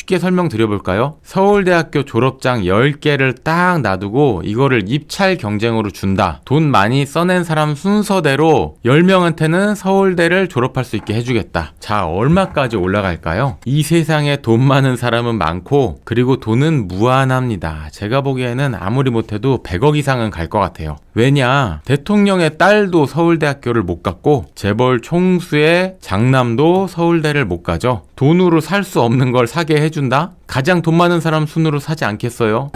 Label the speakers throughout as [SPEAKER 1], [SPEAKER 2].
[SPEAKER 1] 쉽게 설명드려볼까요? 서울대학교 졸업장 10개를 딱 놔두고 이거를 입찰 경쟁으로 준다. 돈 많이 써낸 사람 순서대로 10명한테는 서울대를 졸업할 수 있게 해주겠다. 자, 얼마까지 올라갈까요? 이 세상에 돈 많은 사람은 많고 그리고 돈은 무한합니다. 제가 보기에는 아무리 못해도 100억 이상은 갈 것 같아요. 왜냐? 대통령의 딸도 서울대학교를 못 갔고 재벌 총수의 장남도 서울대를 못 가죠. 돈으로 살 수 없는 걸 사게 해준다? 가장 돈 많은 사람 순으로 사지 않겠어요?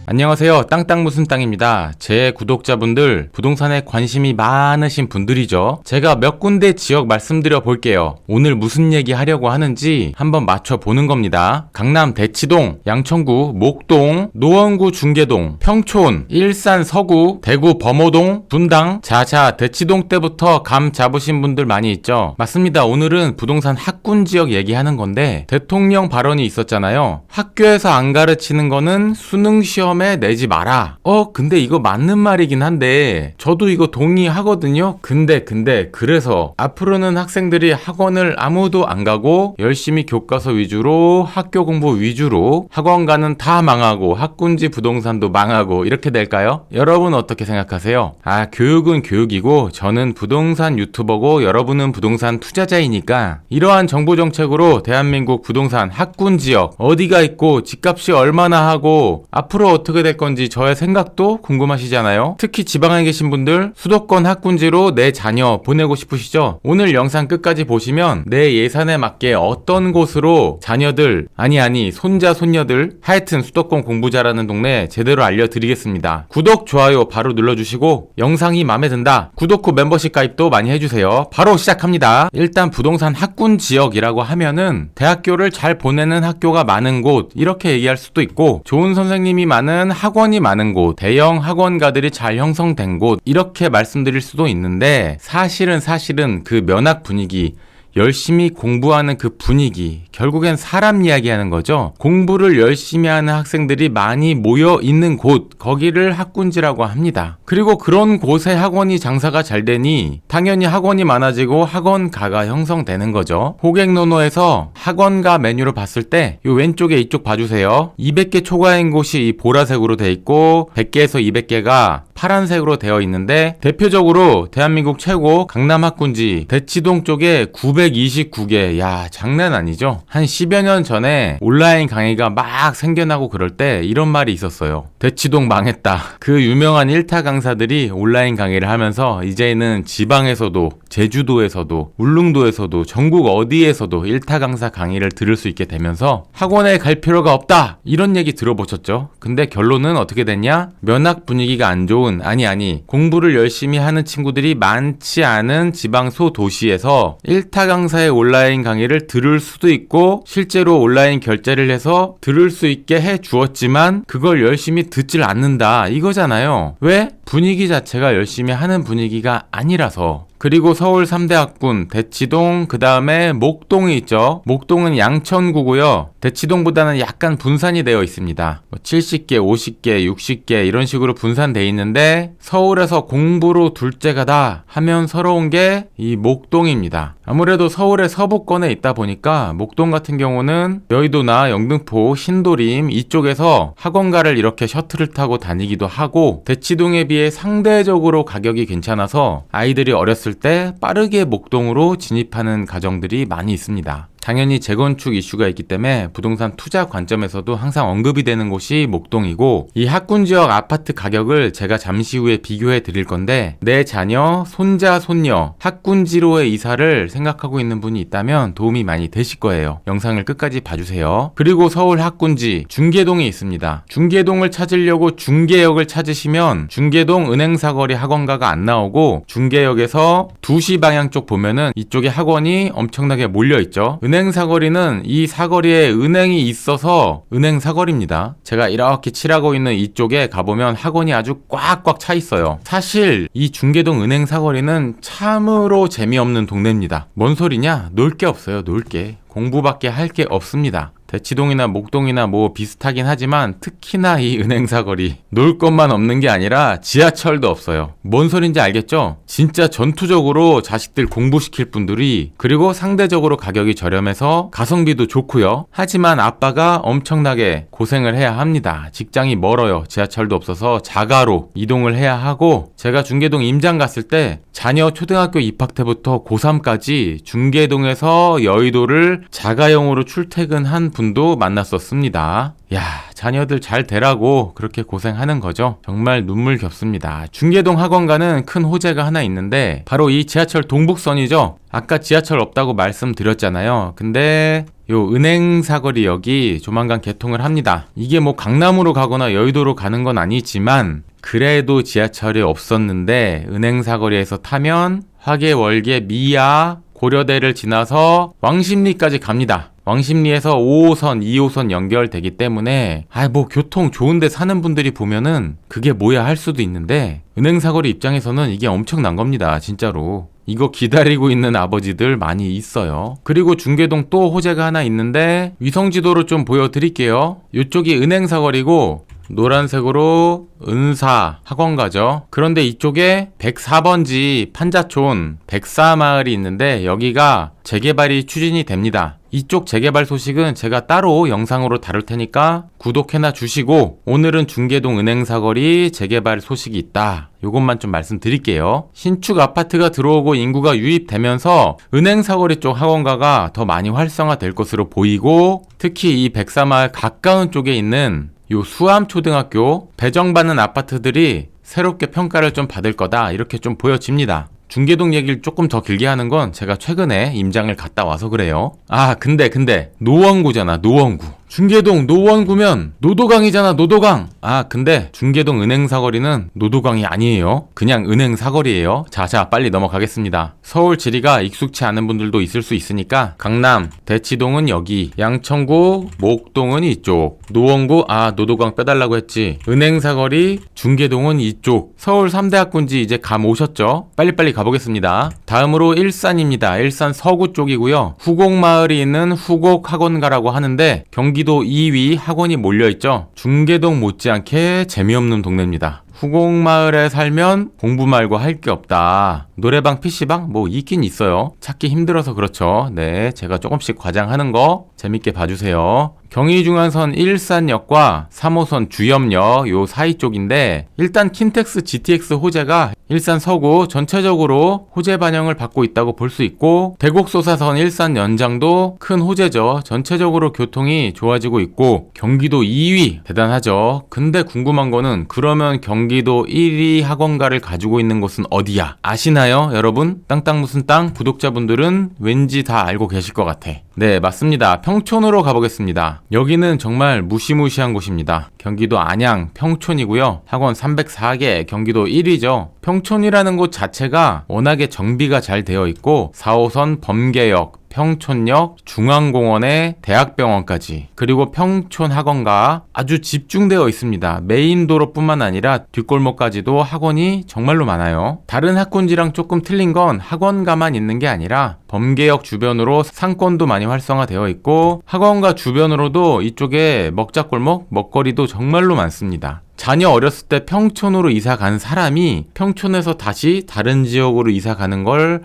[SPEAKER 1] 안녕하세요. 땅땅 무슨 땅입니다. 제 구독자분들 부동산에 관심이 많으신 분들이죠. 제가 몇 군데 지역 말씀드려 볼게요. 오늘 무슨 얘기 하려고 하는지 한번 맞춰보는 겁니다. 강남 대치동, 양천구 목동, 노원구 중계동, 평촌, 일산 서구, 대구 범호동, 분당. 자자, 대치동 때부터 감 잡으신 분들 많이 있죠. 맞습니다. 오늘은 부동산 학군 지역 얘기하는 건데 대통령 발언이 있었잖아요. 학교에서 안 가르치는 거는 수능 시험에 내지 마라. 근데 이거 맞는 말이긴 한데 저도 이거 동의하거든요. 근데 그래서 앞으로는 학생들이 학원을 아무도 안 가고 열심히 교과서 위주로 학교 공부 위주로 학원가는 다 망하고 학군지 부동산도 망하고 이렇게 될까요? 여러분 어떻게 생각하세요? 교육은 교육이고 저는 부동산 유튜버고 여러분은 부동산 투자자이니까 이러한 정부 정책으로 대한민국 부동산 학군 지역 어디가 있고 집값이 얼마나 하고 앞으로 어떻게 될 건지 저의 생각도 궁금하시잖아요. 특히 지방에 계신 분들 수도권 학군지로 내 자녀 보내고 싶으시죠? 오늘 영상 끝까지 보시면 내 예산에 맞게 어떤 곳으로 자녀들 아니 손자 손녀들 하여튼 수도권 공부 잘하는 동네 제대로 알려드리겠습니다. 구독 좋아요 바로 눌러주시고 영상이 마음에 든다 구독 후 멤버십 가입도 많이 해주세요. 바로 시작합니다. 일단 부동산 학군 지역이라고 하면은 대학교를 잘 보내는 학교가 많은 곳 이렇게 얘기할 수도 있고 좋은 선생님이 많은 학원이 많은 곳, 대형 학원가들이 잘 형성된 곳 이렇게 말씀드릴 수도 있는데 사실은 그 면학 분위기 열심히 공부하는 그 분위기 결국엔 사람 이야기하는 거죠. 공부를 열심히 하는 학생들이 많이 모여 있는 곳 거기를 학군지라고 합니다. 그리고 그런 곳에 학원이 장사가 잘 되니 당연히 학원이 많아지고 학원가가 형성되는 거죠. 고객노노에서 학원가 메뉴를 봤을 때 이 왼쪽에 이쪽 봐주세요. 200개 초과인 곳이 이 보라색으로 돼 있고 100개에서 200개가 파란색으로 되어 있는데 대표적으로 대한민국 최고 강남 학군지 대치동 쪽에 929개. 야, 장난 아니죠? 한 10여 년 전에 온라인 강의가 막 생겨나고 그럴 때 이런 말이 있었어요. 대치동 망했다. 그 유명한 1타 강사들이 온라인 강의를 하면서 이제는 지방에서도 제주도에서도 울릉도에서도 전국 어디에서도 1타 강사 강의를 들을 수 있게 되면서 학원에 갈 필요가 없다. 이런 얘기 들어보셨죠? 근데 결론은 어떻게 됐냐? 면학 분위기가 안 좋은 아니 공부를 열심히 하는 친구들이 많지 않은 지방 소도시에서 1타 강사의 온라인 강의를 들을 수도 있고 실제로 온라인 결제를 해서 들을 수 있게 해 주었지만 그걸 열심히 듣질 않는다 이거잖아요. 왜? 분위기 자체가 열심히 하는 분위기가 아니라서. 그리고 서울 3대 학군 대치동 그 다음에 목동이 있죠. 목동은 양천구고요. 대치동보다는 약간 분산이 되어 있습니다. 70개, 50개, 60개 이런 식으로 분산되어 있는데 서울에서 공부로 둘째가다 하면 서러운 게 이 목동입니다. 아무래도 서울의 서부권에 있다 보니까 목동 같은 경우는 여의도나 영등포, 신도림 이쪽에서 학원가를 이렇게 셔틀을 타고 다니기도 하고 대치동에 비해 상대적으로 가격이 괜찮아서 아이들이 어렸을 때 빠르게 목동으로 진입하는 가정들이 많이 있습니다. 당연히 재건축 이슈가 있기 때문에 부동산 투자 관점에서도 항상 언급이 되는 곳이 목동이고 이 학군 지역 아파트 가격을 제가 잠시 후에 비교해 드릴 건데 내 자녀, 손자, 손녀 학군지로의 이사를 생각하고 있는 분이 있다면 도움이 많이 되실 거예요. 영상을 끝까지 봐주세요. 그리고 서울 학군지 중계동이 있습니다. 중계동을 찾으려고 중계역을 찾으시면 중계동 은행사거리 학원가가 안 나오고 중계역에서 2시 방향 쪽 보면은 이쪽에 학원이 엄청나게 몰려있죠. 은행 사거리는 이 사거리에 은행이 있어서 은행 사거리입니다. 제가 이렇게 칠하고 있는 이쪽에 가보면 학원이 아주 꽉꽉 차 있어요. 사실 이 중계동 은행 사거리는 참으로 재미없는 동네입니다. 뭔 소리냐? 놀 게 없어요. 놀 게. 공부밖에 할 게 없습니다. 대치동이나 목동이나 뭐 비슷하긴 하지만 특히나 이 은행사거리 놀 것만 없는 게 아니라 지하철도 없어요. 뭔 소린지 알겠죠? 진짜 전투적으로 자식들 공부시킬 분들이, 그리고 상대적으로 가격이 저렴해서 가성비도 좋고요. 하지만 아빠가 엄청나게 고생을 해야 합니다. 직장이 멀어요. 지하철도 없어서 자가로 이동을 해야 하고, 제가 중계동 임장 갔을 때 자녀 초등학교 입학 때부터 고3까지 중계동에서 여의도를 자가용으로 출퇴근한 분도 만났었습니다. 야, 자녀들 잘 되라고 그렇게 고생하는 거죠. 정말 눈물겹습니다. 중계동 학원가는 큰 호재가 하나 있는데 바로 이 지하철 동북선이죠. 아까 지하철 없다고 말씀드렸잖아요. 근데 요 은행사거리역이 조만간 개통을 합니다. 이게 뭐 강남으로 가거나 여의도로 가는 건 아니지만 그래도 지하철이 없었는데 은행사거리에서 타면 화계, 월계, 미아, 고려대를 지나서 왕십리까지 갑니다. 왕십리에서 5호선, 2호선 연결되기 때문에 뭐 교통 좋은데 사는 분들이 보면은 그게 뭐야 할 수도 있는데, 은행사거리 입장에서는 이게 엄청난 겁니다. 진짜로. 이거 기다리고 있는 아버지들 많이 있어요. 그리고 중계동 또 호재가 하나 있는데 위성지도로 좀 보여드릴게요. 이쪽이 은행사거리고 노란색으로 은사 학원가죠. 그런데 이쪽에 104번지 판자촌 백사마을이 있는데 여기가 재개발이 추진이 됩니다. 이쪽 재개발 소식은 제가 따로 영상으로 다룰 테니까 구독해놔 주시고, 오늘은 중계동 은행사거리 재개발 소식이 있다. 요것만 좀 말씀드릴게요. 신축 아파트가 들어오고 인구가 유입되면서 은행사거리 쪽 학원가가 더 많이 활성화될 것으로 보이고, 특히 이 백사마을 가까운 쪽에 있는 요 수암초등학교 배정받는 아파트들이 새롭게 평가를 좀 받을 거다, 이렇게 좀 보여집니다. 중계동 얘기를 조금 더 길게 하는 건 제가 최근에 임장을 갔다 와서 그래요. 근데 노원구잖아, 노원구. 중계동 노원구면 노도강이잖아, 노도강. 근데 중계동 은행사거리는 노도강이 아니에요. 그냥 은행사거리예요. 자, 빨리 넘어가겠습니다. 서울 지리가 익숙치 않은 분들도 있을 수 있으니까 강남, 대치동은 여기, 양천구, 목동은 이쪽, 노원구, 노도강 빼달라고 했지. 은행사거리, 중계동은 이쪽. 서울 3대 학군지 이제 감 오셨죠? 빨리빨리 가보겠습니다. 다음으로 일산입니다. 일산 서구 쪽이고요. 후곡마을이 있는 후곡학원가라고 하는데 경기도 2위 학원이 몰려있죠. 중계동 못지않게 재미없는 동네입니다. 후곡마을에 살면 공부 말고 할 게 없다. 노래방, PC방 뭐 있긴 있어요. 찾기 힘들어서 그렇죠. 네, 제가 조금씩 과장하는 거 재밌게 봐주세요. 경의중앙선 일산역과 3호선 주염역 요 사이 쪽인데, 일단 킨텍스 GTX 호재가 일산 서구 전체적으로 호재 반영을 받고 있다고 볼 수 있고, 대곡소사선 일산 연장도 큰 호재죠. 전체적으로 교통이 좋아지고 있고, 경기도 2위 대단하죠. 근데 궁금한 거는, 그러면 경기도 1위 학원가를 가지고 있는 곳은 어디야? 아시나요, 여러분? 땅땅 무슨 땅 구독자분들은 왠지 다 알고 계실 것 같아. 네, 맞습니다. 평촌으로 가보겠습니다. 여기는 정말 무시무시한 곳입니다. 경기도 안양 평촌이고요. 학원 304개, 경기도 1위죠. 평촌이라는 곳 자체가 워낙에 정비가 잘 되어 있고, 4호선 범계역, 평촌역, 중앙공원에 대학병원까지, 그리고 평촌학원가 아주 집중되어 있습니다. 메인 도로뿐만 아니라 뒷골목까지도 학원이 정말로 많아요. 다른 학군지랑 조금 틀린 건 학원가만 있는 게 아니라 범계역 주변으로 상권도 많이 활성화되어 있고, 학원가 주변으로도 이쪽에 먹자골목, 먹거리도 정말로 많습니다. 자녀 어렸을 때 평촌으로 이사 간 사람이 평촌에서 다시 다른 지역으로 이사 가는 걸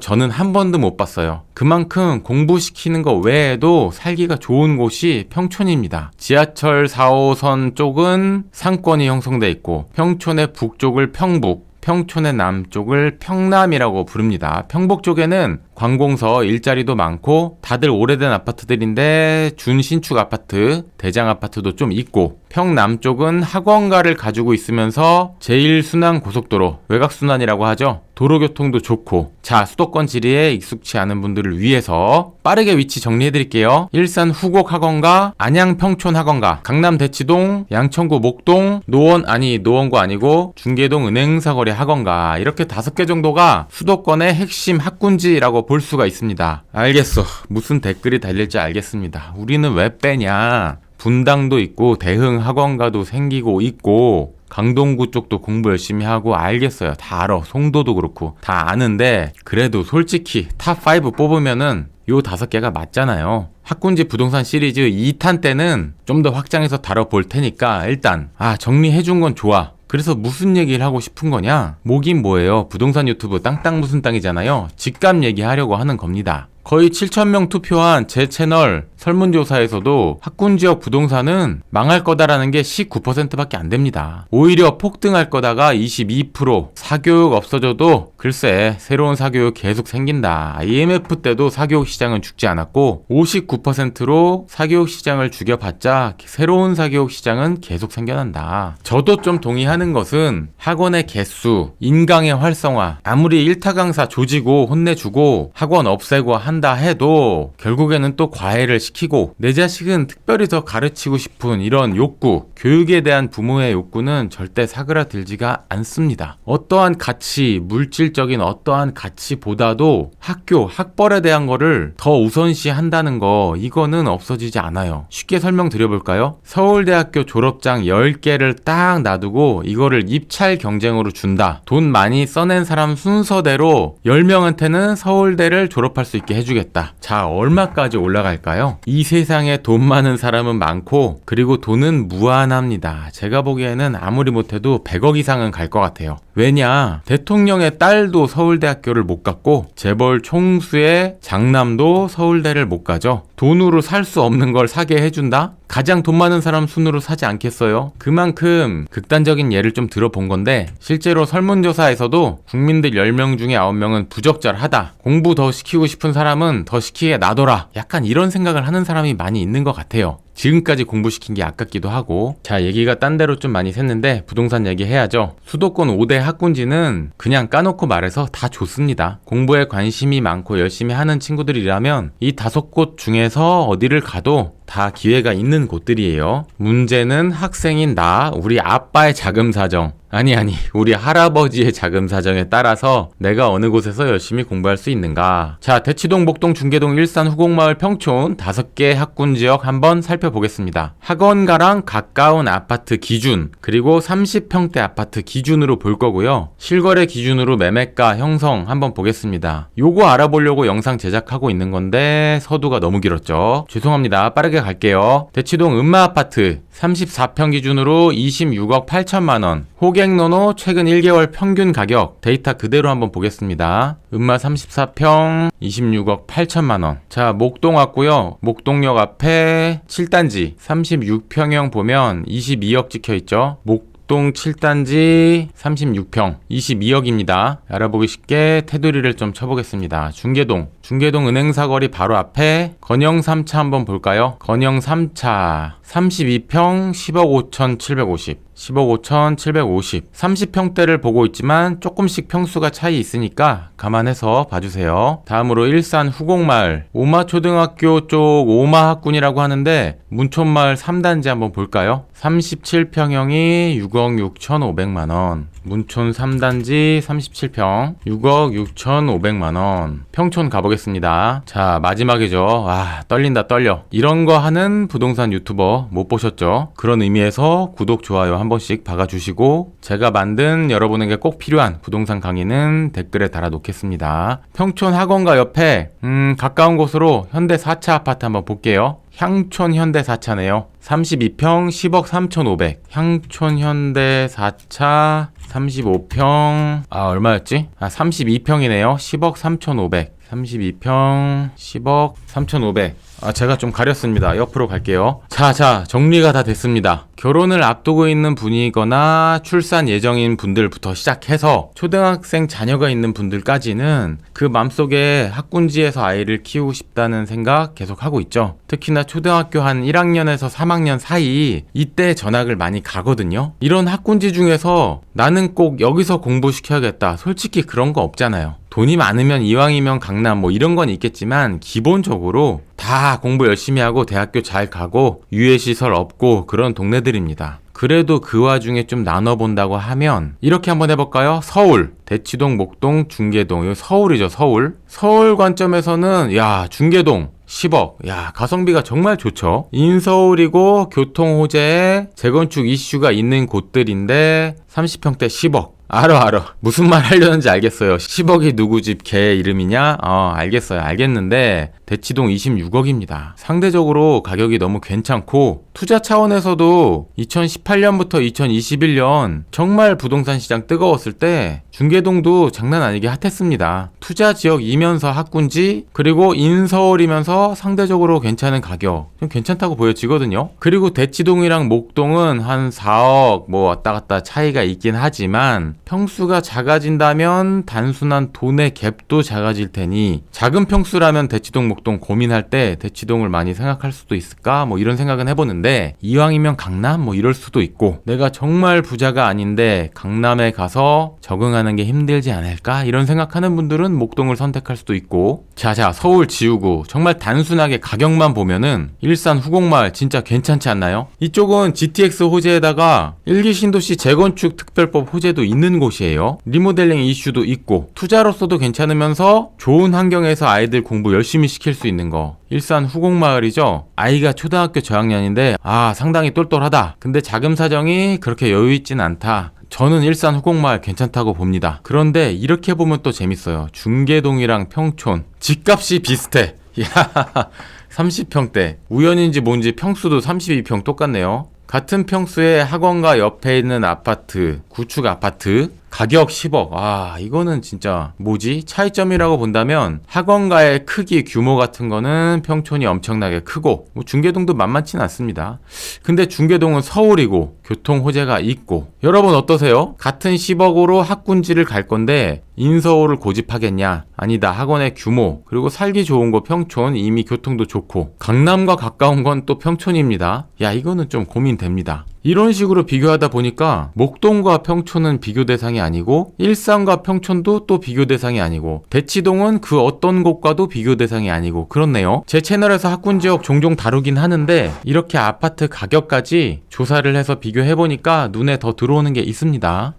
[SPEAKER 1] 저는 한 번도 못 봤어요. 그만큼 공부시키는 거 외에도 살기가 좋은 곳이 평촌입니다. 지하철 4호선 쪽은 상권이 형성돼 있고, 평촌의 북쪽을 평북, 평촌의 남쪽을 평남이라고 부릅니다. 평북 쪽에는 관공서, 일자리도 많고 다들 오래된 아파트들인데 준신축 아파트, 대장 아파트도 좀 있고, 평남 쪽은 학원가를 가지고 있으면서 제1순환 고속도로, 외곽순환이라고 하죠. 도로교통도 좋고. 자, 수도권 지리에 익숙치 않은 분들을 위해서 빠르게 위치 정리해드릴게요. 일산 후곡 학원가, 안양 평촌 학원가, 강남 대치동, 양천구 목동, 노원구 아니고 중계동 은행사거리 학원가, 이렇게 5개 정도가 수도권의 핵심 학군지라고 볼 수가 있습니다. 알겠어. 무슨 댓글이 달릴지 알겠습니다. 우리는 왜 빼냐? 분당도 있고 대흥 학원가도 생기고 있고 강동구 쪽도 공부 열심히 하고 알겠어요. 다 알아. 송도도 그렇고 다 아는데 그래도 솔직히 탑5 뽑으면은 요 5개가 맞잖아요. 학군지 부동산 시리즈 2탄 때는 좀 더 확장해서 다뤄볼 테니까 일단 정리해준 건 좋아. 그래서 무슨 얘기를 하고 싶은 거냐? 뭐긴 뭐예요. 부동산 유튜브 땅땅 무슨 땅이잖아요. 집값 얘기하려고 하는 겁니다. 거의 7,000명 투표한 제 채널 설문조사에서도 학군지역 부동산은 망할 거다라는 게 19%밖에 안 됩니다. 오히려 폭등할 거다가 22%, 사교육 없어져도 글쎄 새로운 사교육 계속 생긴다. IMF 때도 사교육 시장은 죽지 않았고 59%로 사교육 시장을 죽여봤자 새로운 사교육 시장은 계속 생겨난다. 저도 좀 동의하는 것은 학원의 개수, 인강의 활성화, 아무리 일타 강사 조지고 혼내주고 학원 없애고 한다 해도 결국에는 또 과외를 시키고 내 자식은 특별히 더 가르치고 싶은 이런 욕구, 교육에 대한 부모의 욕구는 절대 사그라들지가 않습니다. 어떠한 가치, 물질적인 어떠한 가치보다도 학교, 학벌에 대한 거를 더 우선시한다는 거 이거는 없어지지 않아요. 쉽게 설명드려볼까요? 서울대학교 졸업장 10개를 딱 놔두고 이거를 입찰 경쟁으로 준다. 돈 많이 써낸 사람 순서대로 10명한테는 서울대를 졸업할 수 있게 해주겠다. 자, 얼마까지 올라갈까요? 이 세상에 돈 많은 사람은 많고 그리고 돈은 무한합니다. 제가 보기에는 아무리 못해도 100억 이상은 갈 것 같아요. 왜냐? 대통령의 딸도 서울대학교를 못 갔고 재벌 총수의 장남도 서울대를 못 가죠. 돈으로 살 수 없는 걸 사게 해준다? 가장 돈 많은 사람 순으로 사지 않겠어요? 그만큼 극단적인 예를 좀 들어본 건데 실제로 설문조사에서도 국민들 10명 중에 9명은 부적절하다. 공부 더 시키고 싶은 사람은 더 시키게 놔둬라. 약간 이런 생각을 하는 사람이 많이 있는 것 같아요. 지금까지 공부시킨 게 아깝기도 하고. 자, 얘기가 딴 데로 좀 많이 샜는데 부동산 얘기 해야죠. 수도권 5대 학군지는 그냥 까놓고 말해서 다 좋습니다. 공부에 관심이 많고 열심히 하는 친구들이라면 이 5곳 중에서 어디를 가도 다 기회가 있는 곳들이에요. 문제는 학생인 나, 우리 아빠의 자금 사정, 아니 우리 할아버지의 자금 사정에 따라서 내가 어느 곳에서 열심히 공부할 수 있는가. 자, 대치동, 목동, 중계동, 일산, 후곡마을, 평촌 5개 학군지역 한번 살펴보겠습니다. 학원가랑 가까운 아파트 기준, 그리고 30평대 아파트 기준으로 볼 거고요. 실거래 기준으로 매매가 형성 한번 보겠습니다. 요거 알아보려고 영상 제작하고 있는 건데 서두가 너무 길었죠. 죄송합니다. 빠르게 갈게요. 대치동 음마아파트 34평 기준으로 26억 8천만원. 호갱노노 최근 1개월 평균 가격 데이터 그대로 한번 보겠습니다. 음마 34평 26억 8천만원. 자, 목동 왔고요. 목동역 앞에 7단지 36평형 보면 22억 찍혀있죠. 목동 7단지 36평 22억입니다. 알아보기 쉽게 테두리를 좀 쳐보겠습니다. 중계동 은행사거리 바로 앞에 건영 3차 한번 볼까요? 건영 3차 32평 10억 5천750 10억 5천750 30평대를 보고 있지만 조금씩 평수가 차이 있으니까 감안해서 봐주세요. 다음으로 일산 후곡마을 오마초등학교 쪽 오마학군이라고 하는데 문촌마을 3단지 한번 볼까요? 37평형이 6억 6천5백만원. 문촌 3단지 37평 6억 6천5백만원. 평촌 가보겠습니다. 자, 마지막이죠. 떨린다 떨려. 이런 거 하는 부동산 유튜버 못 보셨죠? 그런 의미에서 구독, 좋아요 한 번씩 박아주시고 제가 만든 여러분에게 꼭 필요한 부동산 강의는 댓글에 달아놓겠습니다. 평촌 학원가 옆에 가까운 곳으로 현대 4차 아파트 한번 볼게요. 향촌 현대 4차네요. 32평 10억 3,500. 향촌 현대 4차 35평 얼마였지? 32평이네요. 10억 3,500. 32평 10억 3,500. 제가 좀 가렸습니다. 옆으로 갈게요. 자, 정리가 다 됐습니다. 결혼을 앞두고 있는 분이거나 출산 예정인 분들부터 시작해서 초등학생 자녀가 있는 분들까지는 그 맘속에 학군지에서 아이를 키우고 싶다는 생각 계속 하고 있죠. 특히나 초등학교 한 1학년에서 3학년 사이 이때 전학을 많이 가거든요. 이런 학군지 중에서 나는 꼭 여기서 공부시켜야겠다. 솔직히 그런 거 없잖아요. 돈이 많으면 이왕이면 강남 뭐 이런 건 있겠지만 기본적으로 다 공부 열심히 하고 대학교 잘 가고 유해시설 없고 그런 동네들입니다. 그래도 그 와중에 좀 나눠본다고 하면 이렇게 한번 해볼까요? 서울, 대치동, 목동, 중계동. 이거 서울이죠, 서울. 서울 관점에서는 중계동 10억. 야, 가성비가 정말 좋죠. 인서울이고 교통 호재에 재건축 이슈가 있는 곳들인데 30평대 10억. 알아. 무슨 말 하려는지 알겠어요. 10억이 누구 집 개 이름이냐? 알겠어요. 알겠는데 대치동 26억입니다. 상대적으로 가격이 너무 괜찮고 투자 차원에서도 2018년부터 2021년 정말 부동산 시장 뜨거웠을 때 중계동도 장난 아니게 핫했습니다. 투자 지역이면서 학군지 그리고 인서울이면서 상대적으로 괜찮은 가격 좀 괜찮다고 보여지거든요. 그리고 대치동이랑 목동은 한 4억 뭐 왔다 갔다 차이가 있긴 하지만 평수가 작아진다면 단순한 돈의 갭도 작아질 테니 작은 평수라면 대치동 목동 고민할 때 대치동을 많이 생각할 수도 있을까 뭐 이런 생각은 해보는데 이왕이면 강남 뭐 이럴 수도 있고 내가 정말 부자가 아닌데 강남에 가서 적응하는 게 힘들지 않을까 이런 생각하는 분들은 목동을 선택할 수도 있고 자 서울 지우고 정말 단순하게 가격만 보면은 일산 후곡마을 진짜 괜찮지 않나요? 이쪽은 GTX 호재에다가 일기 신도시 재건축 특별법 호재도 있는 곳이에요. 리모델링 이슈도 있고 투자로서도 괜찮으면서 좋은 환경에서 아이들 공부 열심히 시킬 수 있는 거 일산 후곡마을이죠. 아이가 초등학교 저학년인데 상당히 똘똘하다. 근데 자금 사정이 그렇게 여유 있진 않다. 저는 일산 후곡마을 괜찮다고 봅니다. 그런데 이렇게 보면 또 재밌어요. 중계동이랑 평촌 집값이 비슷해. 30평대 우연인지 뭔지 평수도 32평 똑같네요. 같은 평수에 학원가 옆에 있는 아파트, 구축 아파트 가격 10억. 이거는 진짜 뭐지? 차이점이라고 본다면 학원가의 크기, 규모 같은 거는 평촌이 엄청나게 크고 뭐 중계동도 만만치는 않습니다. 근데 중계동은 서울이고 교통 호재가 있고 여러분 어떠세요? 같은 10억으로 학군지를 갈 건데 인서울을 고집하겠냐? 아니다. 학원의 규모 그리고 살기 좋은 거 평촌 이미 교통도 좋고 강남과 가까운 건 또 평촌입니다. 이거는 좀 고민됩니다. 이런 식으로 비교하다 보니까 목동과 평촌은 비교 대상이 아니고 일산과 평촌도 또 비교 대상이 아니고 대치동은 그 어떤 곳과도 비교 대상이 아니고 그렇네요. 제 채널에서 학군지역 종종 다루긴 하는데 이렇게 아파트 가격까지 조사를 해서 비교해보니까 눈에 더 들어오는 게 있습니다.